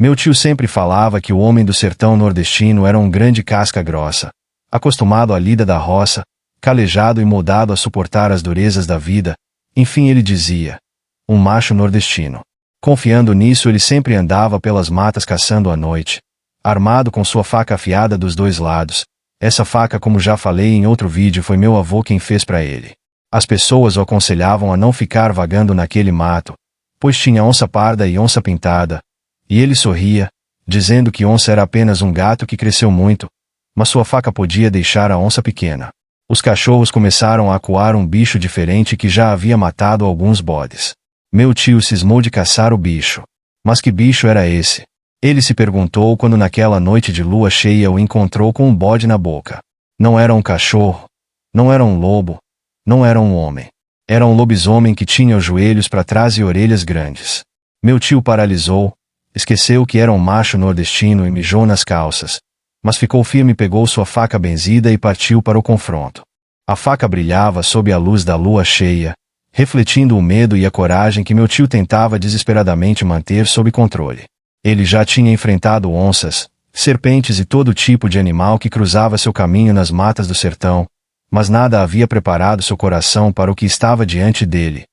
Meu tio sempre falava que o homem do sertão nordestino era um grande casca grossa, acostumado à lida da roça, calejado e moldado a suportar as durezas da vida. Enfim, ele dizia, um macho nordestino. Confiando nisso, ele sempre andava pelas matas caçando à noite, armado com sua faca afiada dos dois lados. Essa faca, como já falei em outro vídeo, foi meu avô quem fez para ele. As pessoas o aconselhavam a não ficar vagando naquele mato, pois tinha onça parda e onça pintada, e ele sorria, dizendo que onça era apenas um gato que cresceu muito, mas sua faca podia deixar a onça pequena. Os cachorros começaram a acuar um bicho diferente que já havia matado alguns bodes. Meu tio cismou de caçar o bicho. Mas que bicho era esse? Ele se perguntou quando naquela noite de lua cheia o encontrou com um bode na boca. Não era um cachorro, não era um lobo, não era um homem. Era um lobisomem que tinha os joelhos para trás e orelhas grandes. Meu tio paralisou, esqueceu que era um macho nordestino e mijou nas calças. Mas ficou firme, pegou sua faca benzida e partiu para o confronto. A faca brilhava sob a luz da lua cheia, refletindo o medo e a coragem que meu tio tentava desesperadamente manter sob controle. Ele já tinha enfrentado onças, serpentes e todo tipo de animal que cruzava seu caminho nas matas do sertão, mas nada havia preparado seu coração para o que estava diante dele.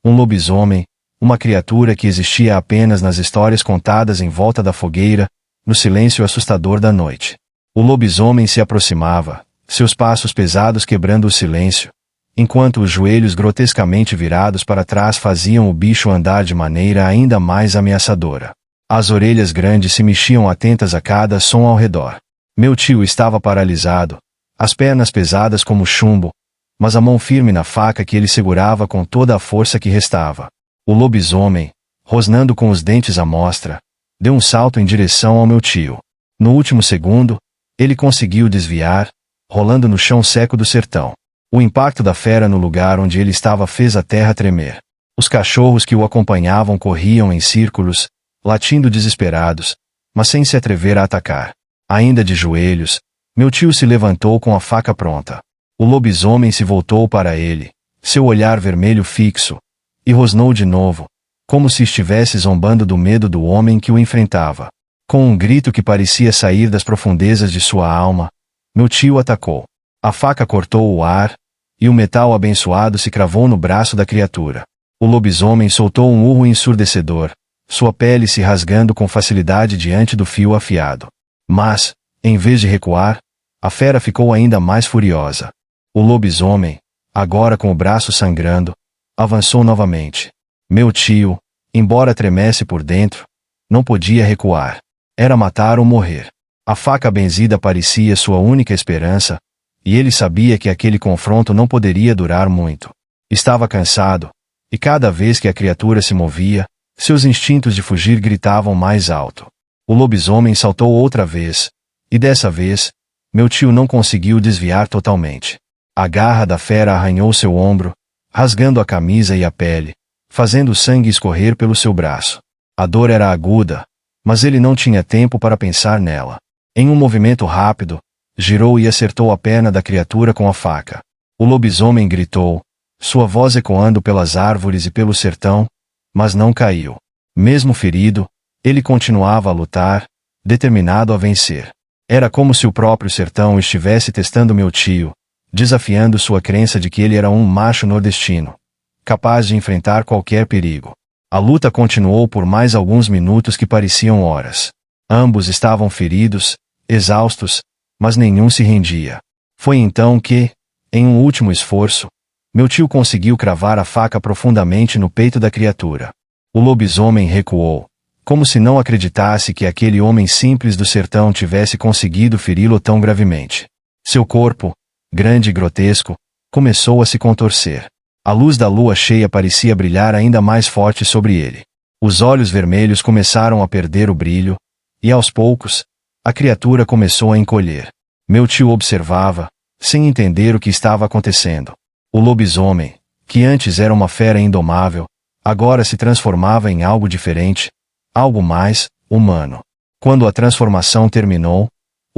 Um lobisomem, uma criatura que existia apenas nas histórias contadas em volta da fogueira, no silêncio assustador da noite. O lobisomem se aproximava, seus passos pesados quebrando o silêncio, enquanto os joelhos grotescamente virados para trás faziam o bicho andar de maneira ainda mais ameaçadora. As orelhas grandes se mexiam atentas a cada som ao redor. Meu tio estava paralisado, as pernas pesadas como chumbo, mas a mão firme na faca que ele segurava com toda a força que restava. O lobisomem, rosnando com os dentes à mostra, deu um salto em direção ao meu tio. No último segundo, ele conseguiu desviar, rolando no chão seco do sertão. O impacto da fera no lugar onde ele estava fez a terra tremer. Os cachorros que o acompanhavam corriam em círculos, latindo desesperados, mas sem se atrever a atacar. Ainda de joelhos, meu tio se levantou com a faca pronta. O lobisomem se voltou para ele, seu olhar vermelho fixo, e rosnou de novo, como se estivesse zombando do medo do homem que o enfrentava. Com um grito que parecia sair das profundezas de sua alma, meu tio atacou. A faca cortou o ar, e o metal abençoado se cravou no braço da criatura. O lobisomem soltou um urro ensurdecedor, sua pele se rasgando com facilidade diante do fio afiado. Mas, em vez de recuar, a fera ficou ainda mais furiosa. O lobisomem, agora com o braço sangrando, avançou novamente. Meu tio, embora tremesse por dentro, não podia recuar. Era matar ou morrer. A faca benzida parecia sua única esperança, e ele sabia que aquele confronto não poderia durar muito. Estava cansado, e cada vez que a criatura se movia, seus instintos de fugir gritavam mais alto. O lobisomem saltou outra vez, e dessa vez, meu tio não conseguiu desviar totalmente. A garra da fera arranhou seu ombro, rasgando a camisa e a pele, fazendo o sangue escorrer pelo seu braço. A dor era aguda, mas ele não tinha tempo para pensar nela. Em um movimento rápido, girou e acertou a perna da criatura com a faca. O lobisomem gritou, sua voz ecoando pelas árvores e pelo sertão, mas não caiu. Mesmo ferido, ele continuava a lutar, determinado a vencer. Era como se o próprio sertão estivesse testando meu tio, desafiando sua crença de que ele era um macho nordestino, capaz de enfrentar qualquer perigo. A luta continuou por mais alguns minutos que pareciam horas. Ambos estavam feridos, exaustos, mas nenhum se rendia. Foi então que, em um último esforço, meu tio conseguiu cravar a faca profundamente no peito da criatura. O lobisomem recuou, como se não acreditasse que aquele homem simples do sertão tivesse conseguido feri-lo tão gravemente. Seu corpo, grande e grotesco, começou a se contorcer. A luz da lua cheia parecia brilhar ainda mais forte sobre ele. Os olhos vermelhos começaram a perder o brilho, e aos poucos, a criatura começou a encolher. Meu tio observava, sem entender o que estava acontecendo. O lobisomem, que antes era uma fera indomável, agora se transformava em algo diferente, algo mais humano. Quando a transformação terminou,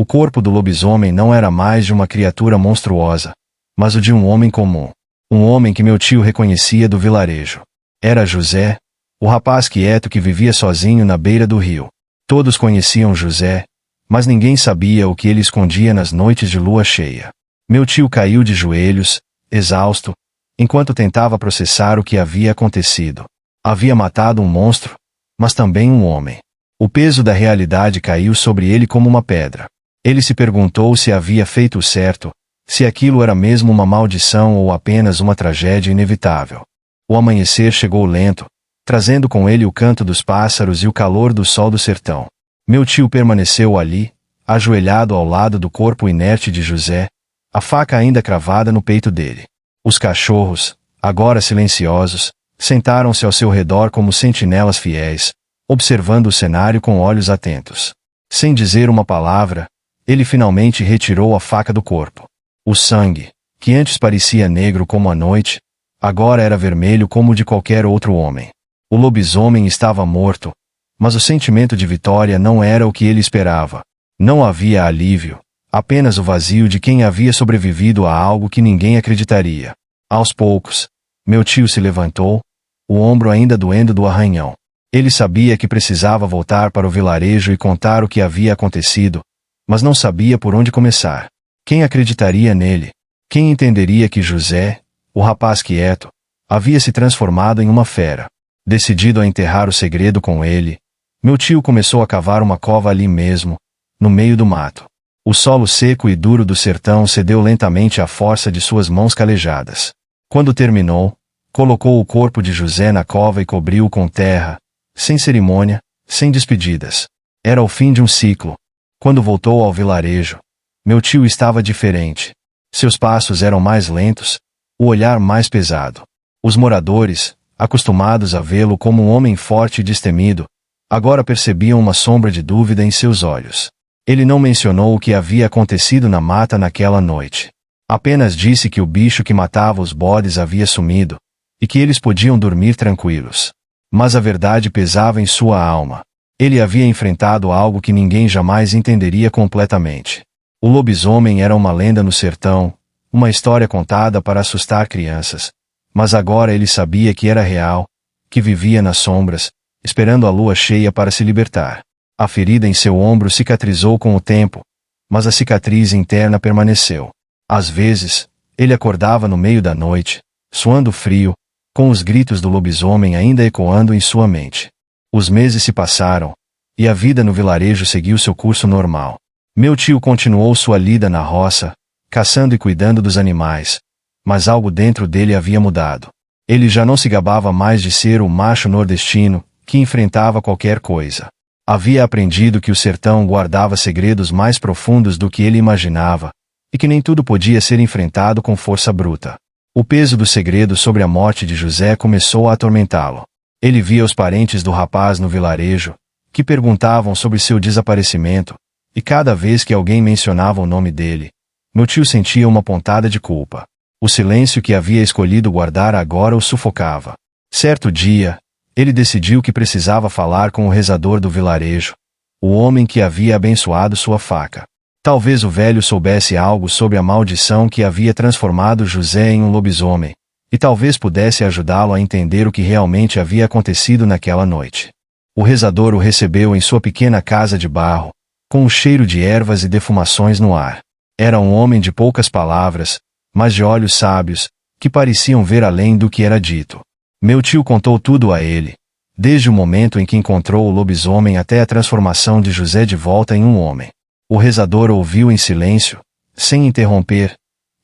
o corpo do lobisomem não era mais de uma criatura monstruosa, mas o de um homem comum. Um homem que meu tio reconhecia do vilarejo. Era José, o rapaz quieto que vivia sozinho na beira do rio. Todos conheciam José, mas ninguém sabia o que ele escondia nas noites de lua cheia. Meu tio caiu de joelhos, exausto, enquanto tentava processar o que havia acontecido. Havia matado um monstro, mas também um homem. O peso da realidade caiu sobre ele como uma pedra. Ele se perguntou se havia feito o certo, se aquilo era mesmo uma maldição ou apenas uma tragédia inevitável. O amanhecer chegou lento, trazendo com ele o canto dos pássaros e o calor do sol do sertão. Meu tio permaneceu ali, ajoelhado ao lado do corpo inerte de José, a faca ainda cravada no peito dele. Os cachorros, agora silenciosos, sentaram-se ao seu redor como sentinelas fiéis, observando o cenário com olhos atentos. Sem dizer uma palavra, ele finalmente retirou a faca do corpo. O sangue, que antes parecia negro como a noite, agora era vermelho como o de qualquer outro homem. O lobisomem estava morto, mas o sentimento de vitória não era o que ele esperava. Não havia alívio, apenas o vazio de quem havia sobrevivido a algo que ninguém acreditaria. Aos poucos, meu tio se levantou, o ombro ainda doendo do arranhão. Ele sabia que precisava voltar para o vilarejo e contar o que havia acontecido, mas não sabia por onde começar. Quem acreditaria nele? Quem entenderia que José, o rapaz quieto, havia se transformado em uma fera? Decidido a enterrar o segredo com ele, meu tio começou a cavar uma cova ali mesmo, no meio do mato. O solo seco e duro do sertão cedeu lentamente à força de suas mãos calejadas. Quando terminou, colocou o corpo de José na cova e cobriu-o com terra, sem cerimônia, sem despedidas. Era o fim de um ciclo. Quando voltou ao vilarejo, meu tio estava diferente. Seus passos eram mais lentos, o olhar mais pesado. Os moradores, acostumados a vê-lo como um homem forte e destemido, agora percebiam uma sombra de dúvida em seus olhos. Ele não mencionou o que havia acontecido na mata naquela noite. Apenas disse que o bicho que matava os bodes havia sumido, e que eles podiam dormir tranquilos. Mas a verdade pesava em sua alma. Ele havia enfrentado algo que ninguém jamais entenderia completamente. O lobisomem era uma lenda no sertão, uma história contada para assustar crianças. Mas agora ele sabia que era real, que vivia nas sombras, esperando a lua cheia para se libertar. A ferida em seu ombro cicatrizou com o tempo, mas a cicatriz interna permaneceu. Às vezes, ele acordava no meio da noite, suando frio, com os gritos do lobisomem ainda ecoando em sua mente. Os meses se passaram, e a vida no vilarejo seguiu seu curso normal. Meu tio continuou sua lida na roça, caçando e cuidando dos animais, mas algo dentro dele havia mudado. Ele já não se gabava mais de ser o macho nordestino, que enfrentava qualquer coisa. Havia aprendido que o sertão guardava segredos mais profundos do que ele imaginava, e que nem tudo podia ser enfrentado com força bruta. O peso do segredo sobre a morte de José começou a atormentá-lo. Ele via os parentes do rapaz no vilarejo, que perguntavam sobre seu desaparecimento, e cada vez que alguém mencionava o nome dele, meu tio sentia uma pontada de culpa. O silêncio que havia escolhido guardar agora o sufocava. Certo dia, ele decidiu que precisava falar com o rezador do vilarejo, o homem que havia abençoado sua faca. Talvez o velho soubesse algo sobre a maldição que havia transformado José em um lobisomem, e talvez pudesse ajudá-lo a entender o que realmente havia acontecido naquela noite. O rezador o recebeu em sua pequena casa de barro, com um cheiro de ervas e defumações no ar. Era um homem de poucas palavras, mas de olhos sábios, que pareciam ver além do que era dito. Meu tio contou tudo a ele, desde o momento em que encontrou o lobisomem até a transformação de José de volta em um homem. O rezador ouviu em silêncio, sem interromper,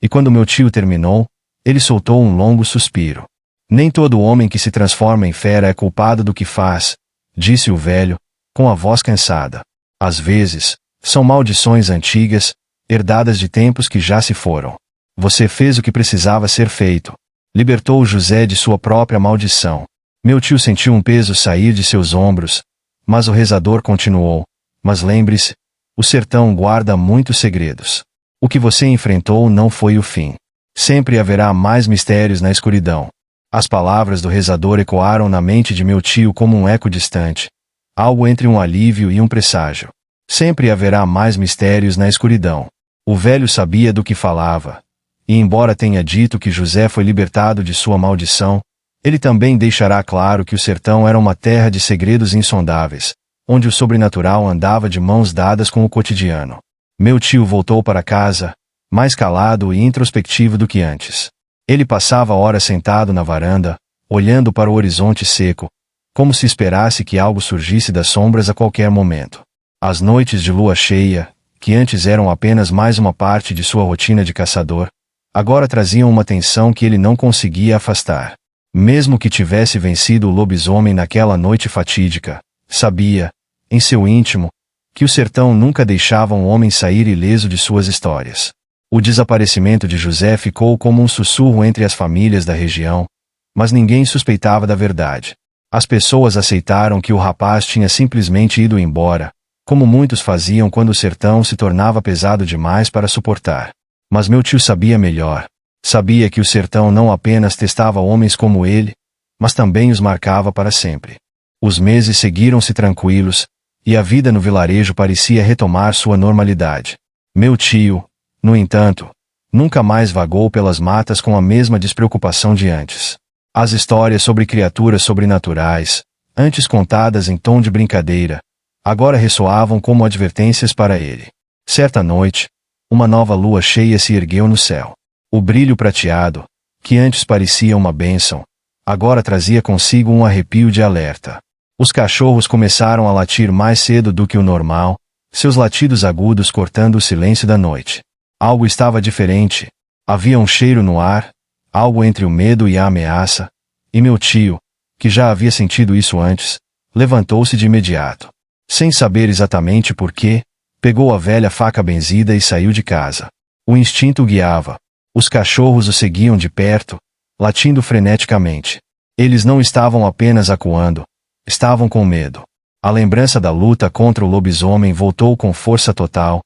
e quando meu tio terminou, ele soltou um longo suspiro. Nem todo homem que se transforma em fera é culpado do que faz, disse o velho, com a voz cansada. Às vezes, são maldições antigas, herdadas de tempos que já se foram. Você fez o que precisava ser feito. Libertou José de sua própria maldição. Meu tio sentiu um peso sair de seus ombros, mas o rezador continuou. Mas lembre-se, o sertão guarda muitos segredos. O que você enfrentou não foi o fim. Sempre haverá mais mistérios na escuridão. As palavras do rezador ecoaram na mente de meu tio como um eco distante, algo entre um alívio e um presságio. Sempre haverá mais mistérios na escuridão. O velho sabia do que falava, e embora tenha dito que José foi libertado de sua maldição, ele também deixará claro que o sertão era uma terra de segredos insondáveis, onde o sobrenatural andava de mãos dadas com o cotidiano. Meu tio voltou para casa, mais calado e introspectivo do que antes. Ele passava horas sentado na varanda, olhando para o horizonte seco, como se esperasse que algo surgisse das sombras a qualquer momento. As noites de lua cheia, que antes eram apenas mais uma parte de sua rotina de caçador, agora traziam uma tensão que ele não conseguia afastar. Mesmo que tivesse vencido o lobisomem naquela noite fatídica, sabia, em seu íntimo, que o sertão nunca deixava um homem sair ileso de suas histórias. O desaparecimento de José ficou como um sussurro entre as famílias da região, mas ninguém suspeitava da verdade. As pessoas aceitaram que o rapaz tinha simplesmente ido embora, como muitos faziam quando o sertão se tornava pesado demais para suportar. Mas meu tio sabia melhor. Sabia que o sertão não apenas testava homens como ele, mas também os marcava para sempre. Os meses seguiram-se tranquilos, e a vida no vilarejo parecia retomar sua normalidade. Meu tio, no entanto, nunca mais vagou pelas matas com a mesma despreocupação de antes. As histórias sobre criaturas sobrenaturais, antes contadas em tom de brincadeira, agora ressoavam como advertências para ele. Certa noite, uma nova lua cheia se ergueu no céu. O brilho prateado, que antes parecia uma bênção, agora trazia consigo um arrepio de alerta. Os cachorros começaram a latir mais cedo do que o normal, seus latidos agudos cortando o silêncio da noite. Algo estava diferente. Havia um cheiro no ar, algo entre o medo e a ameaça, e meu tio, que já havia sentido isso antes, levantou-se de imediato. Sem saber exatamente por quê, pegou a velha faca benzida e saiu de casa. O instinto o guiava. Os cachorros o seguiam de perto, latindo freneticamente. Eles não estavam apenas acuando, estavam com medo. A lembrança da luta contra o lobisomem voltou com força total,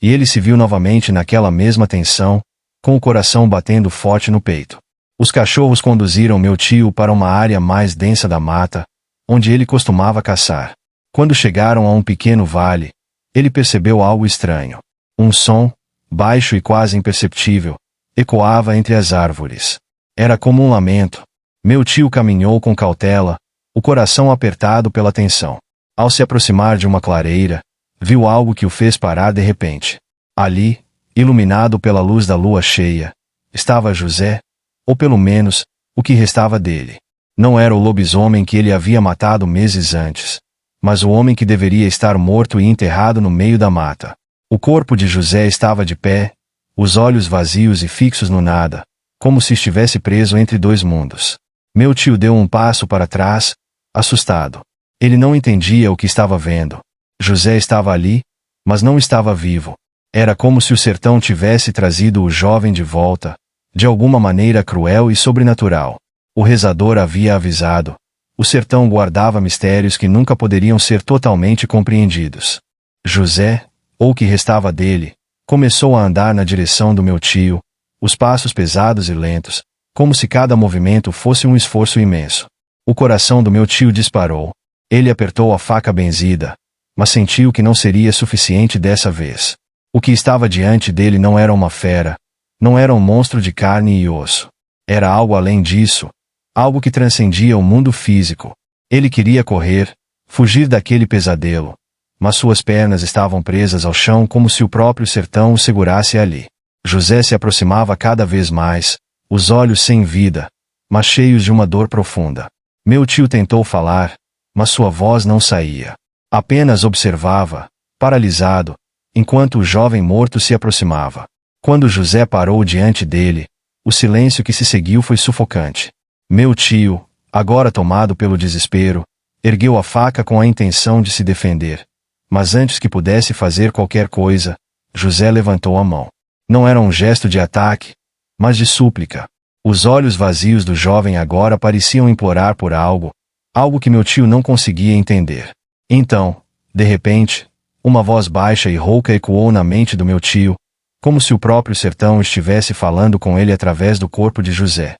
e ele se viu novamente naquela mesma tensão, com o coração batendo forte no peito. Os cachorros conduziram meu tio para uma área mais densa da mata, onde ele costumava caçar. Quando chegaram a um pequeno vale, ele percebeu algo estranho. Um som, baixo e quase imperceptível, ecoava entre as árvores. Era como um lamento. Meu tio caminhou com cautela, o coração apertado pela tensão. Ao se aproximar de uma clareira, viu algo que o fez parar de repente. Ali, iluminado pela luz da lua cheia, estava José, ou pelo menos, o que restava dele. Não era o lobisomem que ele havia matado meses antes, mas o homem que deveria estar morto e enterrado no meio da mata. O corpo de José estava de pé, os olhos vazios e fixos no nada, como se estivesse preso entre dois mundos. Meu tio deu um passo para trás, assustado. Ele não entendia o que estava vendo. José estava ali, mas não estava vivo. Era como se o sertão tivesse trazido o jovem de volta, de alguma maneira cruel e sobrenatural. O rezador havia avisado. O sertão guardava mistérios que nunca poderiam ser totalmente compreendidos. José, ou o que restava dele, começou a andar na direção do meu tio, os passos pesados e lentos, como se cada movimento fosse um esforço imenso. O coração do meu tio disparou. Ele apertou a faca benzida, mas sentiu que não seria suficiente dessa vez. O que estava diante dele não era uma fera, não era um monstro de carne e osso. Era algo além disso, algo que transcendia o mundo físico. Ele queria correr, fugir daquele pesadelo, mas suas pernas estavam presas ao chão como se o próprio sertão o segurasse ali. José se aproximava cada vez mais, os olhos sem vida, mas cheios de uma dor profunda. Meu tio tentou falar, mas sua voz não saía. Apenas observava, paralisado, enquanto o jovem morto se aproximava. Quando José parou diante dele, o silêncio que se seguiu foi sufocante. Meu tio, agora tomado pelo desespero, ergueu a faca com a intenção de se defender. Mas antes que pudesse fazer qualquer coisa, José levantou a mão. Não era um gesto de ataque, mas de súplica. Os olhos vazios do jovem agora pareciam implorar por algo, algo que meu tio não conseguia entender. Então, de repente, uma voz baixa e rouca ecoou na mente do meu tio, como se o próprio sertão estivesse falando com ele através do corpo de José.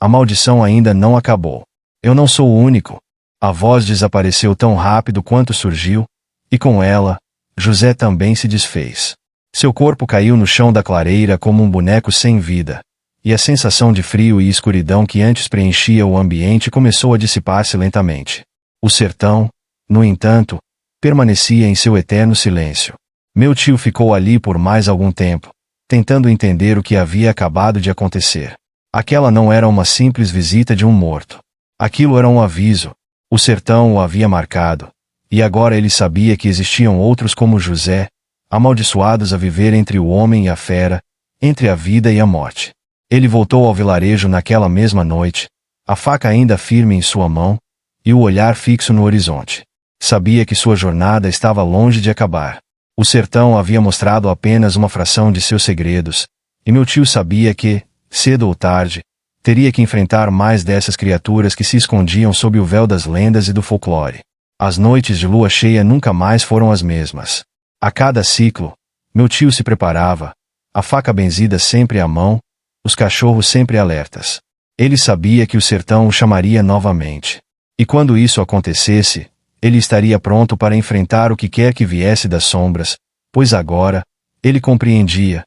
A maldição ainda não acabou. Eu não sou o único. A voz desapareceu tão rápido quanto surgiu, e com ela, José também se desfez. Seu corpo caiu no chão da clareira como um boneco sem vida, e a sensação de frio e escuridão que antes preenchia o ambiente começou a dissipar-se lentamente. O sertão, no entanto, permanecia em seu eterno silêncio. Meu tio ficou ali por mais algum tempo, tentando entender o que havia acabado de acontecer. Aquela não era uma simples visita de um morto. Aquilo era um aviso. O sertão o havia marcado, e agora ele sabia que existiam outros como José, amaldiçoados a viver entre o homem e a fera, entre a vida e a morte. Ele voltou ao vilarejo naquela mesma noite, a faca ainda firme em sua mão, e o olhar fixo no horizonte. Sabia que sua jornada estava longe de acabar. O sertão havia mostrado apenas uma fração de seus segredos, e meu tio sabia que, cedo ou tarde, teria que enfrentar mais dessas criaturas que se escondiam sob o véu das lendas e do folclore. As noites de lua cheia nunca mais foram as mesmas. A cada ciclo, meu tio se preparava, a faca benzida sempre à mão, os cachorros sempre alertas. Ele sabia que o sertão o chamaria novamente. E quando isso acontecesse, ele estaria pronto para enfrentar o que quer que viesse das sombras, pois agora, ele compreendia.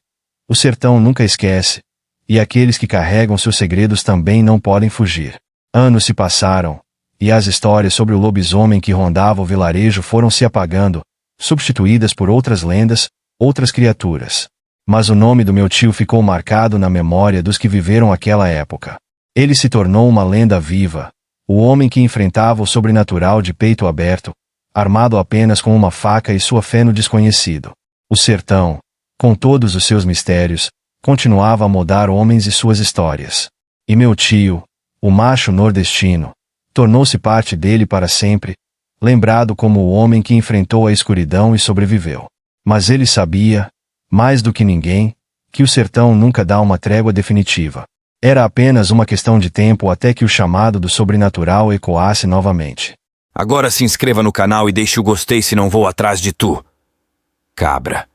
O sertão nunca esquece, e aqueles que carregam seus segredos também não podem fugir. Anos se passaram, e as histórias sobre o lobisomem que rondava o vilarejo foram se apagando, substituídas por outras lendas, outras criaturas. Mas o nome do meu tio ficou marcado na memória dos que viveram aquela época. Ele se tornou uma lenda viva, o homem que enfrentava o sobrenatural de peito aberto, armado apenas com uma faca e sua fé no desconhecido. O sertão, com todos os seus mistérios, continuava a mudar homens e suas histórias. E meu tio, o macho nordestino, tornou-se parte dele para sempre, lembrado como o homem que enfrentou a escuridão e sobreviveu. Mas ele sabia, mais do que ninguém, que o sertão nunca dá uma trégua definitiva. Era apenas uma questão de tempo até que o chamado do sobrenatural ecoasse novamente. Agora se inscreva no canal e deixe o gostei se não vou atrás de tu, cabra.